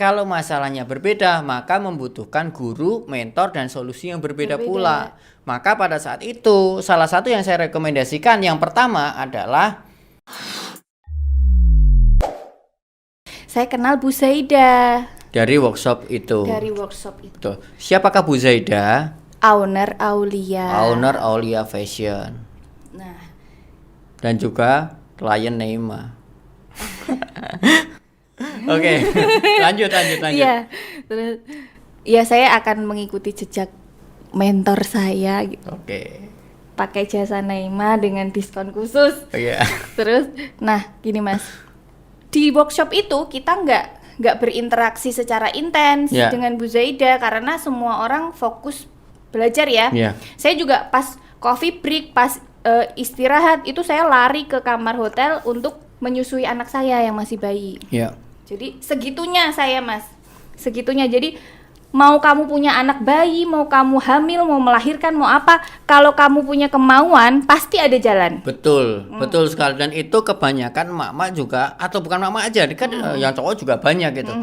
Kalau masalahnya berbeda, maka membutuhkan guru, mentor, dan solusi yang berbeda pula. Maka pada saat itu, salah satu yang saya rekomendasikan yang pertama adalah Saya kenal Bu Zaida dari workshop itu. dari workshop itu. Tuh. Siapakah Bu Zaida? Owner Aulia Fashion. Nah, Dan juga klien Neymar. Oke, lanjut. iya. Terus ya saya akan mengikuti jejak mentor saya gitu. Oke. Pakai jasa Neymar dengan diskon khusus. Iya. Terus, nah gini Mas, di workshop itu kita nggak berinteraksi secara intens Ya. dengan Bu Zaida karena semua orang fokus belajar ya. Ya. Saya juga pas coffee break, pas istirahat itu saya lari ke kamar hotel untuk menyusui anak saya yang masih bayi. Ya. Jadi segitunya saya Mas, segitunya. Jadi mau kamu punya anak bayi, mau kamu hamil, mau melahirkan, mau apa, kalau kamu punya kemauan pasti ada jalan. Betul sekali. Dan itu kebanyakan emak-emak juga, atau bukan emak-emak aja, kan yang cowok juga banyak gitu.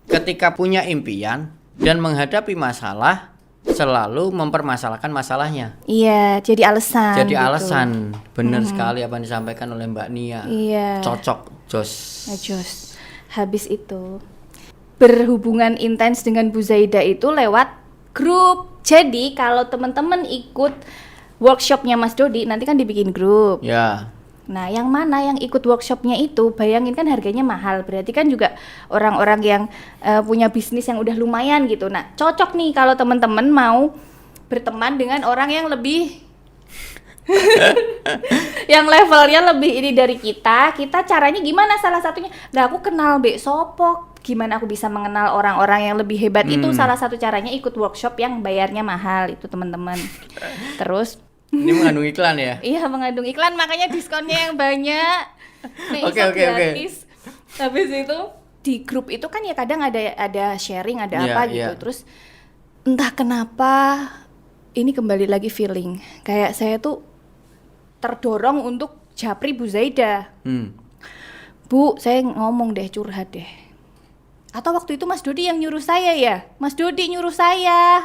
Ketika punya impian dan menghadapi masalah, selalu mempermasalahkan masalahnya. Iya, jadi alasan. Jadi gitu. alasan. Benar sekali apa yang disampaikan oleh Mbak Nia. Iya. Cocok, jos. Jos. Habis itu berhubungan intens dengan Bu Zaida itu lewat grup. Jadi kalau teman-teman ikut workshopnya Mas Dodi, nanti kan dibikin grup. Ya. Nah, yang mana yang ikut workshopnya itu, bayangin kan harganya mahal. Berarti kan juga orang-orang yang punya bisnis yang udah lumayan gitu. Nah, cocok nih kalau teman-teman mau berteman dengan orang yang lebih yang levelnya lebih ini dari kita caranya gimana? Salah satunya, lah aku kenal Mbak Sopok, gimana aku bisa mengenal orang-orang yang lebih hebat? Itu salah satu caranya ikut workshop yang bayarnya mahal itu teman-teman. Terus Ini mengandung iklan ya? iya, mengandung iklan, makanya diskonnya yang banyak. Oke. Gratis. Habis itu di grup itu kan ya kadang ada sharing, ada Iya, apa gitu. iya. Terus entah kenapa ini kembali lagi feeling kayak saya tuh terdorong untuk japri Bu Zaida. Bu, saya ngomong deh, curhat deh. Atau waktu itu Mas Dodi yang nyuruh saya ya? Mas Dodi nyuruh saya.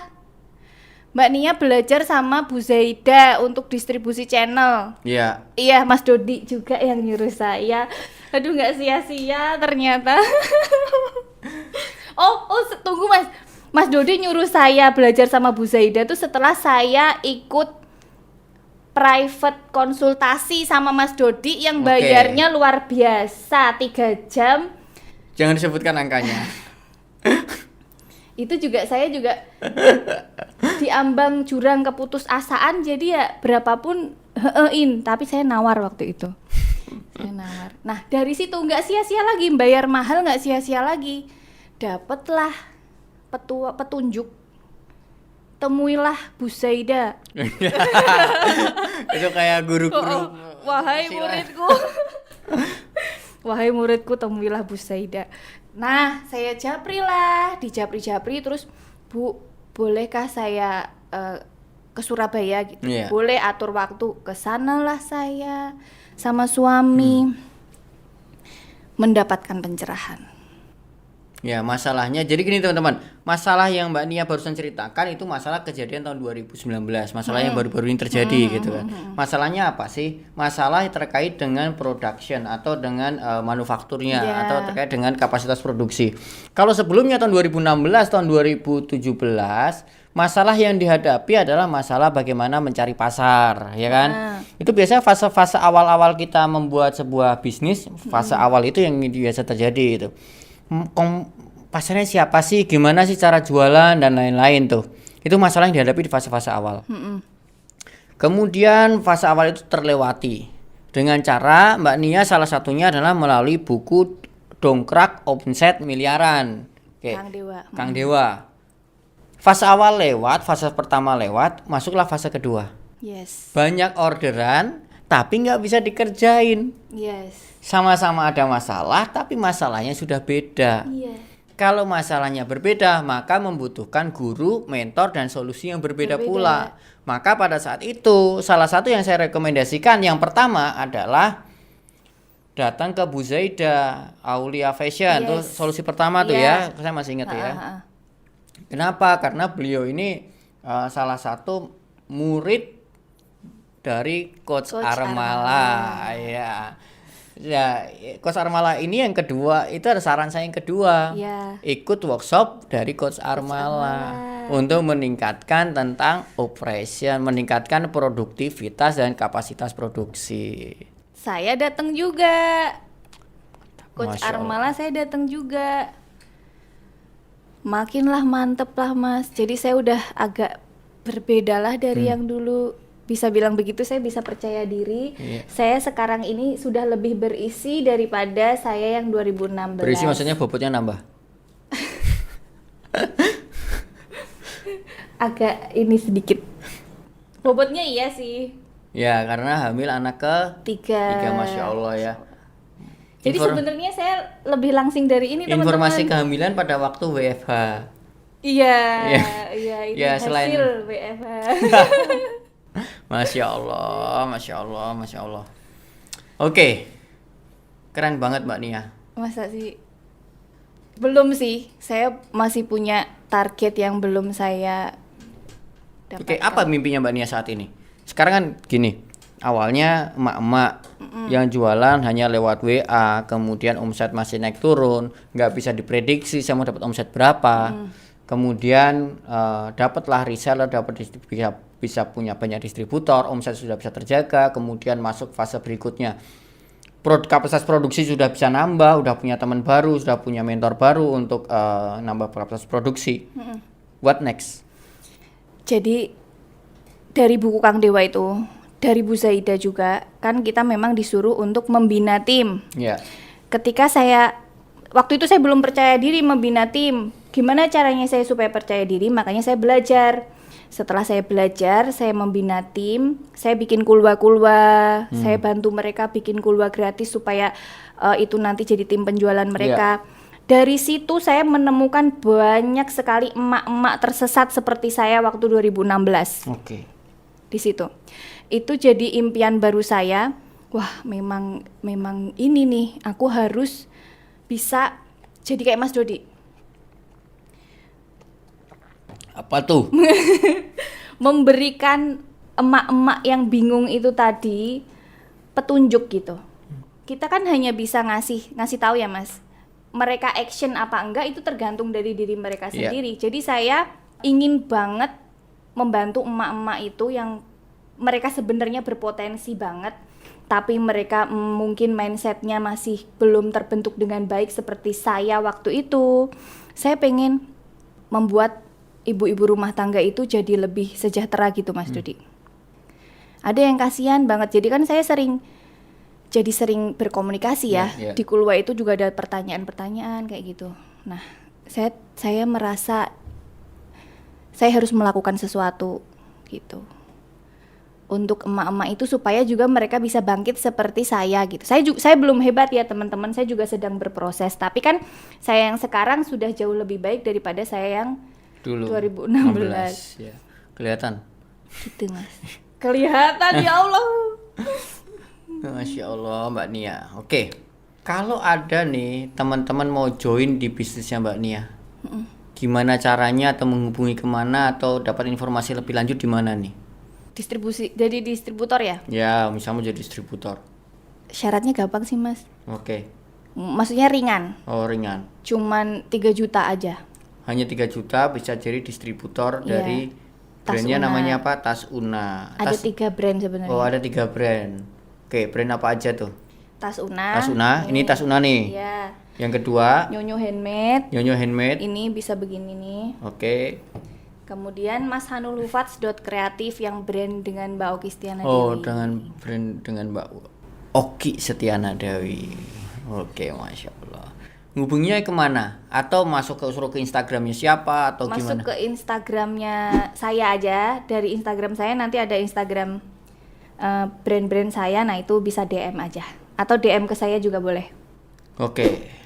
Mbak Nia belajar sama Bu Zaida untuk distribusi channel. Iya. Iya, Mas Dodi juga yang nyuruh saya. Aduh, nggak sia-sia ternyata. Tunggu Mas. Mas Dodi nyuruh saya belajar sama Bu Zaida tuh setelah saya ikut private konsultasi sama Mas Dodi yang Oke. bayarnya luar biasa, 3 jam. Jangan disebutkan angkanya. Itu juga saya juga diambang jurang keputusasaan, jadi ya berapapun tapi saya nawar waktu itu. Saya nawar. Nah, dari situ nggak sia-sia lagi, bayar mahal nggak sia-sia lagi. Dapatlah petunjuk. Temuilah Bu Zaida. Itu kayak guru-guru. Wahai muridku. Wahai muridku, temuilah Bu Zaida. Nah, saya dijapri terus, Bu, bolehkah saya ke Surabaya gitu? Iya. Boleh, atur waktu. Kesanalah saya sama suami mendapatkan pencerahan. Ya, masalahnya jadi gini teman-teman. Masalah yang Mbak Nia barusan ceritakan itu masalah kejadian tahun 2019. Masalah yang baru-baru ini terjadi gitu kan. Masalahnya apa sih? Masalah terkait dengan production atau dengan manufakturnya atau terkait dengan kapasitas produksi. Kalau sebelumnya tahun 2016, tahun 2017, masalah yang dihadapi adalah masalah bagaimana mencari pasar, ya kan? Itu biasanya fase-fase awal-awal kita membuat sebuah bisnis, fase awal itu yang biasa terjadi itu. Pasarnya siapa sih, gimana sih cara jualan dan lain-lain tuh. Itu masalah yang dihadapi di fase-fase awal. Kemudian fase awal itu terlewati dengan cara Mbak Nia salah satunya adalah melalui buku Dongkrak Omset Miliaran. Oke. Kang Dewa. Fase awal lewat, fase pertama lewat, masuklah fase kedua. Yes. Banyak orderan tapi nggak bisa dikerjain. Yes. Sama-sama ada masalah, tapi masalahnya sudah beda. Iya. Kalau masalahnya berbeda, maka membutuhkan guru, mentor, dan solusi yang berbeda pula. Maka pada saat itu, salah satu yang saya rekomendasikan yang pertama adalah datang ke Bu Zaida Aulia Fashion tuh Yes. solusi pertama tuh Iya. ya, saya masih ingat ya. Ha-ha. Kenapa? Karena beliau ini salah satu murid dari Coach Coach Armala. Ya, Coach Armala ini yang kedua, itu ada saran saya yang kedua. Iya. Ikut workshop dari Coach Armala untuk meningkatkan tentang operation, meningkatkan produktivitas dan kapasitas produksi. Saya datang juga. Coach Masya Allah. Armala saya datang juga. Makinlah mantep lah Mas. Jadi saya udah agak berbeda lah dari yang dulu. Bisa bilang begitu, saya bisa percaya diri. Iya. Saya sekarang ini sudah lebih berisi daripada saya yang 2016. Berisi maksudnya bobotnya nambah. Agak ini sedikit. Bobotnya iya sih. Ya, karena hamil anak Tiga. Masya Allah ya. Jadi Infor- sebenarnya saya lebih langsing dari ini teman-teman. Informasi kehamilan pada waktu WFH. Iya, Iya. iya ini Ya, selain- hasil WFH. Masya Allah, Masya Allah, Masya Allah. Oke, keren banget Mbak Nia. Masa sih? Belum sih, saya masih punya target yang belum saya Oke, dapatkan. apa mimpinya Mbak Nia saat ini? Sekarang kan gini, awalnya emak-emak yang jualan hanya lewat WA, kemudian omset masih naik turun, nggak bisa diprediksi saya mau dapat omset berapa. Kemudian dapatlah reseller, bisa punya banyak distributor, omset sudah bisa terjaga, kemudian masuk fase berikutnya. Kapasitas produksi sudah bisa nambah, udah punya teman baru, sudah punya mentor baru untuk nambah kapasitas produksi. What next? Jadi dari buku Kang Dewa itu, dari Bu Zaida juga, kan kita memang disuruh untuk membina tim. Ya. Ketika waktu itu saya belum percaya diri membina tim. Gimana caranya saya supaya percaya diri? Makanya saya belajar. Setelah saya belajar, saya membina tim, saya bikin kulwa-kulwa, saya bantu mereka bikin kulwa gratis supaya itu nanti jadi tim penjualan mereka. Dari situ saya menemukan banyak sekali emak-emak tersesat seperti saya waktu 2016. Oke. Di situ. Itu jadi impian baru saya. Wah, memang ini nih, aku harus bisa jadi kayak Mas Dodi. Apa tuh? Memberikan emak-emak yang bingung itu tadi petunjuk gitu. Kita kan hanya bisa ngasih tahu ya Mas. Mereka action apa enggak itu tergantung dari diri mereka Iya. sendiri. Jadi saya ingin banget membantu emak-emak itu yang mereka sebenarnya berpotensi banget, tapi mereka mungkin mindsetnya masih belum terbentuk dengan baik seperti saya waktu itu. Saya pengen membuat ibu-ibu rumah tangga itu jadi lebih sejahtera gitu Mas Dodi. Ada yang kasihan banget, jadi kan saya sering berkomunikasi ya. Iya. Di Kulwa itu juga ada pertanyaan-pertanyaan kayak gitu. Nah, saya merasa saya harus melakukan sesuatu gitu. Untuk emak-emak itu supaya juga mereka bisa bangkit seperti saya gitu. Saya belum hebat ya teman-teman, saya juga sedang berproses. Tapi kan saya yang sekarang sudah jauh lebih baik daripada saya yang Dulu 2016. ya. Kelihatan. Gitu Mas. Kelihatan ya Allah. Masya Allah Mbak Nia. Oke. Kalau ada nih teman-teman mau join di bisnisnya Mbak Nia, gimana caranya atau menghubungi kemana atau dapat informasi lebih lanjut di mana nih? Distribusi, jadi distributor ya? Ya, misalnya jadi distributor. Syaratnya gampang sih Mas. Oke. Maksudnya ringan. Oh, ringan. Cuman 3 juta aja. Hanya 3 juta bisa jadi distributor Iya. dari Tas brandnya Una. namanya apa? Tas Una. Ada Tas- 3 brand sebenarnya. Oh, ada 3 brand. Oke, brand apa aja tuh? Tas Una. Tas Una. Ini Tas Una nih. Iya. Yang kedua, Nyonyo handmade. Nyonyo Handmade. Ini bisa begini nih. Oke. Kemudian Mas Hanul Hufats .kreatif yang brand dengan Mbak Oki Stiana Oh, Dewi. dengan brand dengan Mbak Oki Setiana Dewi. Oke, Masya Allah. Ngubunginya kemana? Atau suruh ke Instagramnya siapa atau Masuk gimana? ke Instagramnya saya aja. Dari Instagram saya nanti ada Instagram brand-brand saya. Nah itu bisa DM aja. Atau DM ke saya juga boleh. Oke.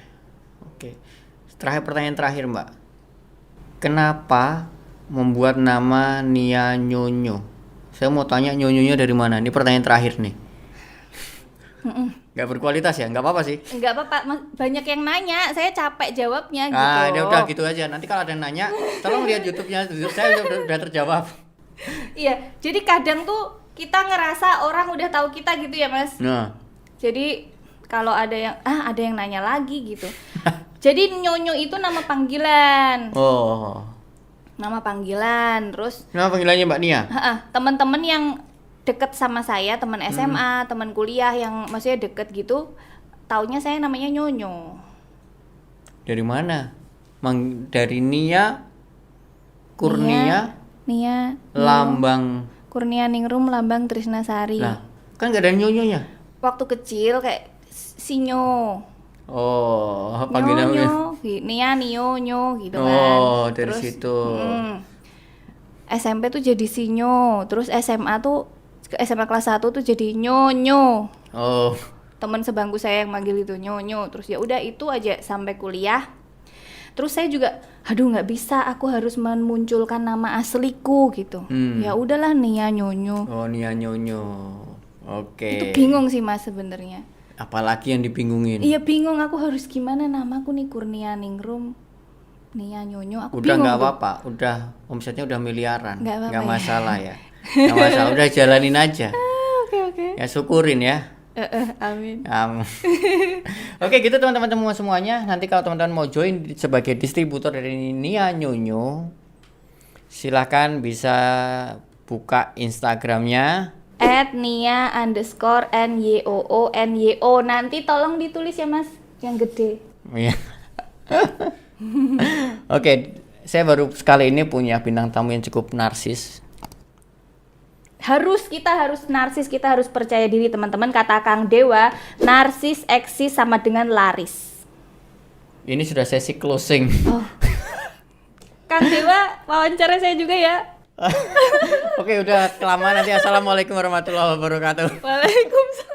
Pertanyaan terakhir Mbak. Kenapa membuat nama Nia Nyonyo? Saya mau tanya Nyonyonya dari mana? Ini pertanyaan terakhir nih. Nggak berkualitas ya, nggak apa-apa sih. Enggak apa-apa, banyak yang nanya, saya capek jawabnya gitu. Ah, ya udah gitu aja. Nanti kalau ada yang nanya, tolong lihat YouTube-nya. Saya udah terjawab. Iya, jadi kadang tuh kita ngerasa orang udah tahu kita gitu ya, Mas. Nah, Jadi kalau ada yang nanya lagi gitu. Jadi Nyonyo itu nama panggilan. oh, Nama panggilan, terus nama panggilannya Mbak Nia? teman-teman yang deket sama saya, teman SMA, teman kuliah yang maksudnya deket gitu, taunya saya namanya Nyonyo. Dari mana? Dari Nia, Kurnia, Nia, Lambang. Kurnia Ningrum, Lambang Trisnasari. Lah, kan nggak ada nyonya. Waktu kecil kayak Sinyo. Oh, panggilan Nyonyo, Nia, Nio, Nyo gitu kan. Oh, dari Terus, situ. SMP tuh jadi Sinyo, terus SMA kelas 1 tuh jadi Nyonyo. Oh, Teman sebangku saya yang manggil itu Nyonyo. Terus ya udah itu aja sampai kuliah. Terus saya juga nggak bisa, aku harus memunculkan nama asliku gitu. Ya udahlah Nia Nyonyo. oh Nia Nyonyo. Oke. Itu bingung sih Mas sebenarnya. Apalagi yang dibingungin? Iya bingung, aku harus gimana, namaku nih Kurnia Ningrum, Nia Nyonyo, aku Udah bingung nggak tuh. apa-apa, udah omsetnya udah miliaran, Nggak apa-apa nggak ya. masalah ya, nggak masalah, udah jalanin aja, Oke. ya syukurin ya. Amin. Oke gitu teman-teman semuanya. Nanti kalau teman-teman mau join sebagai distributor dari Nia Nyonyo, silahkan bisa buka Instagramnya. @nia_NYOO. Nanti tolong ditulis ya Mas, yang gede. Iya. Oke, saya baru sekali ini punya bintang tamu yang cukup narsis. Kita harus narsis, kita harus percaya diri teman-teman. Kata Kang Dewa, narsis eksis sama dengan laris. Ini sudah sesi closing. Oh. Kang Dewa, wawancara saya juga ya. Oke, udah kelamaan nanti. Assalamualaikum warahmatullahi wabarakatuh. Waalaikumsalam.